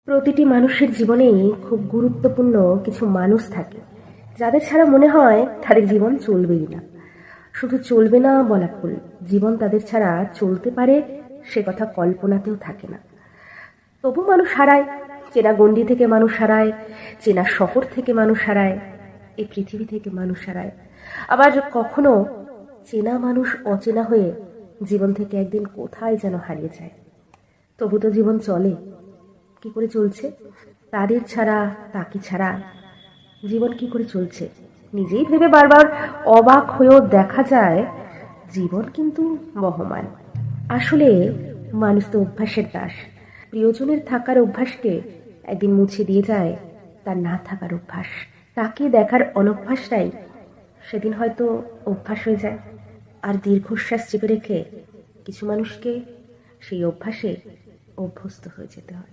প্রতিটি মানুষের জীবনেই খুব গুরুত্বপূর্ণ কিছু মানুষ থাকে, যাদের ছাড়া মনে হয় তাদের জীবন চলবেই না। শুধু চলবে না বলা ভুল, জীবন তাদের ছাড়া চলতে পারে সে কথা কল্পনাতেও থাকে না। তবু মানুষ হারায়, চেনা গণ্ডি থেকে মানুষ হারায়, চেনা শহর থেকে মানুষ হারায়, এই পৃথিবী থেকে মানুষ হারায়। আবার কখনো চেনা মানুষ অচেনা হয়ে জীবন থেকে একদিন কোথায় যেন হারিয়ে যায়। তবু তো জীবন চলে। কি করে চলছে? তাদের ছাড়া, তাকে ছাড়া জীবন কি করে চলছে নিজেই ভেবে বারবার অবাক হয়েও দেখা যায় জীবন কিন্তু বহমান। আসলে মানুষ তো অভ্যাসের দাস। প্রিয়জনের থাকার অভ্যাসকে একদিন মুছে দিয়ে যায় তার না থাকার অভ্যাস। তাকে দেখার অনভ্যাসটাই সেদিন হয়তো অভ্যাস হয়ে যায়। আর দীর্ঘশ্বাস চেপে রেখে কিছু মানুষকে সেই অভ্যাসে অভ্যস্ত হয়ে যেতে হয়।